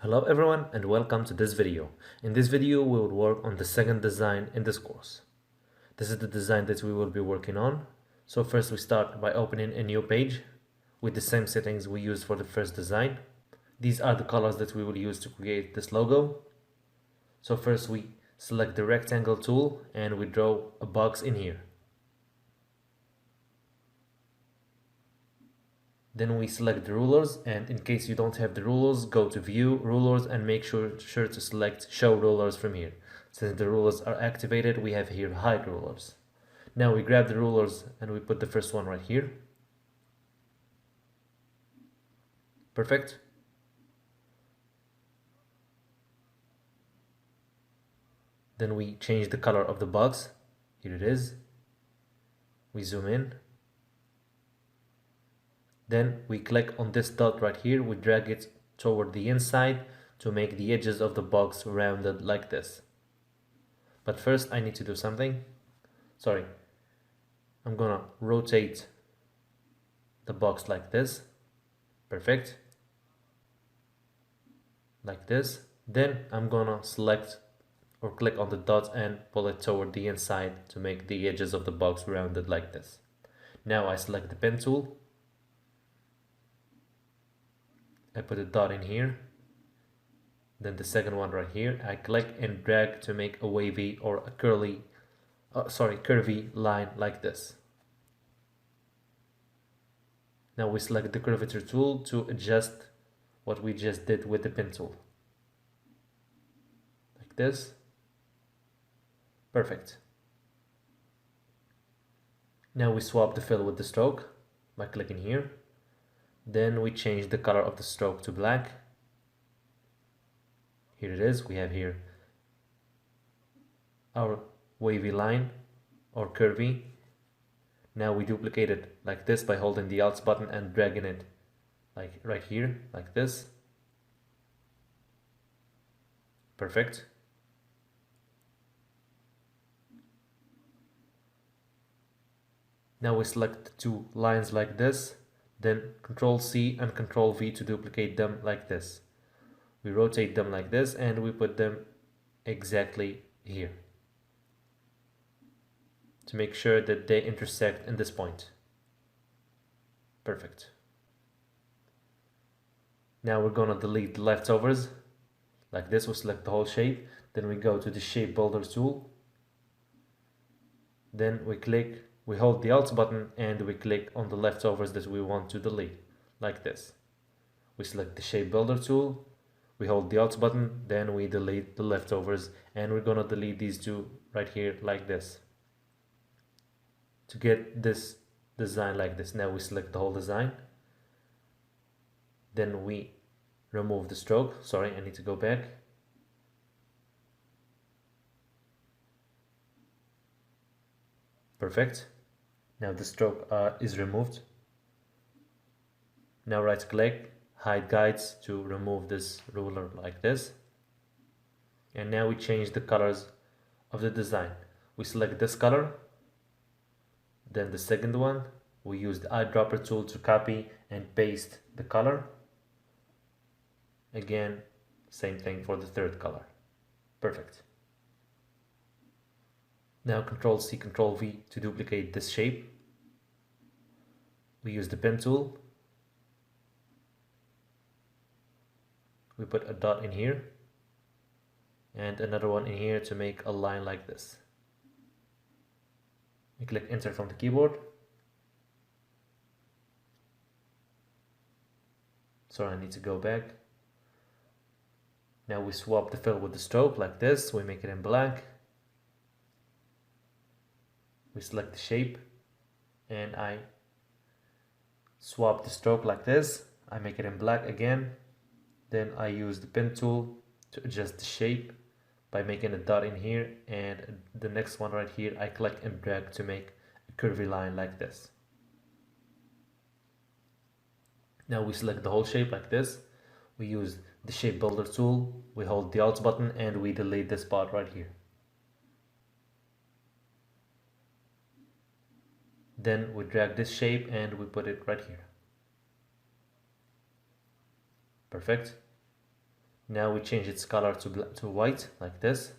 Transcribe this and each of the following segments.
Hello everyone and welcome to this video. In this video we will work on the second design in this course. This is the design that we will be working on. So first we start by opening a new page with the same settings we used for the first design. These are the colors that we will use to create this logo. So first we select the rectangle tool and we draw a box in here. Then we select the rulers, and in case you don't have the rulers, go to view, rulers, and make sure to select show rulers from here. Since the rulers are activated, we have here hide rulers. Now we grab the rulers and we put the first one right here. Perfect. Then we change the color of the box. Here it is. We zoom in. Then we click on this dot right here, we drag it toward the inside to make the edges of the box rounded like this. But first I need to do something. Sorry. I'm gonna rotate the box like this. Perfect. Like this. Then I'm gonna select or click on the dot and pull it toward the inside to make the edges of the box rounded like this. Now I select the pen tool. I put a dot in here, then the second one right here. I click and drag to make a wavy or a curvy line like this. Now we select the curvature tool to adjust what we just did with the pen tool. Like this. Perfect. Now we swap the fill with the stroke by clicking here. Then we change the color of the stroke to black. Here it is. We have here our wavy line or curvy. Now we duplicate it like this by holding the Alt button and dragging it like right here, like this. Perfect. Now we select the two lines like this. Then Ctrl C and Ctrl V to duplicate them like this. We rotate them like this and we put them exactly here to make sure that they intersect in this point. Perfect. Now we're gonna delete the leftovers like this. We select the whole shape, then we go to the shape builder tool, then we hold the Alt button and we click on the leftovers that we want to delete, like this. We select the shape builder tool, we hold the Alt button, then we delete the leftovers, and we're gonna delete these two right here like this to get this design like this. Now we select the whole design, then we remove the stroke. Sorry, I need to go back. Perfect. Now the stroke is removed. Now right click, hide guides to remove this ruler like this. And now we change the colors of the design. We select this color, then the second one. We use the eyedropper tool to copy and paste the color. Again, same thing for the third color. Perfect. Now Ctrl C, Ctrl V to duplicate this shape. We use the pen tool. We put a dot in here and another one in here to make a line like this. We click enter from the keyboard. Sorry, I need to go back. Now we swap the fill with the stroke like this. We make it in black. We select the shape and I swap the stroke like this. I make it in black again. Then I use the pen tool to adjust the shape by making a dot in here, and the next one right here I click and drag to make a curvy line like this. Now we select the whole shape like this. We use the shape builder tool. We hold the Alt button and we delete this part right here. Then we drag this shape and we put it right here. Perfect. Now we change its color to white like this,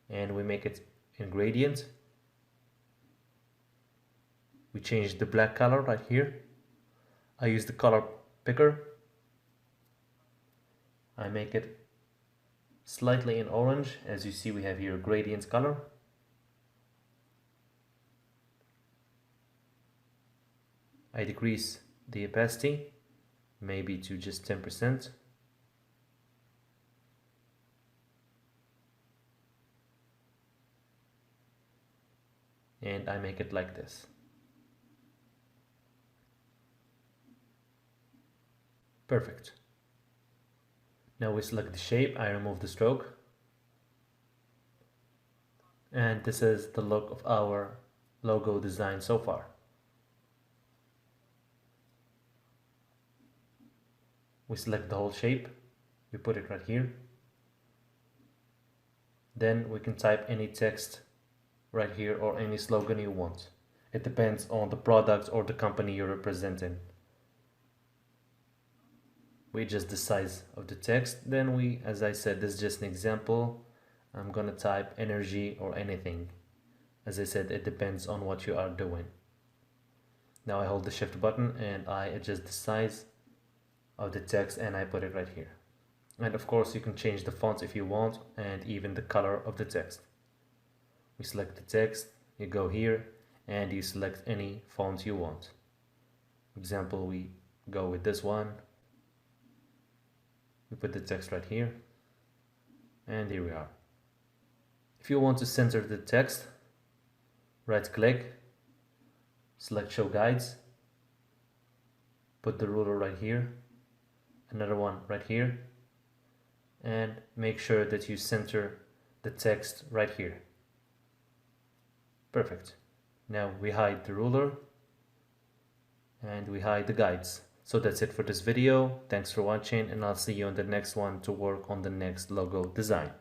and we make it in gradient. We change the black color right here. I use the color picker. I make it slightly in orange. As you see, we have here gradient color. I decrease the opacity, maybe to just 10%. And I make it like this. Perfect. Now we select the shape, I remove the stroke. And this is the look of our logo design so far. We select the whole shape, we put it right here. Then we can type any text right here or any slogan you want. It depends on the product or the company you're representing. We adjust the size of the text. Then we, as I said, this is just an example. I'm gonna type energy or anything. As I said, it depends on what you are doing. Now I hold the shift button and I adjust the size of the text and I put it right here. And of course you can change the font if you want, and even the color of the text. We select the text, you go here and you select any font you want. For example, we go with this one. We put the text right here, and here we are. If you want to center the text, right click, select show guides, put the ruler right here, another one right here, and make sure that you center the text right here. Perfect. Now we hide the ruler and we hide the guides. So that's it for this video. Thanks for watching, and I'll see you on the next one to work on the next logo design.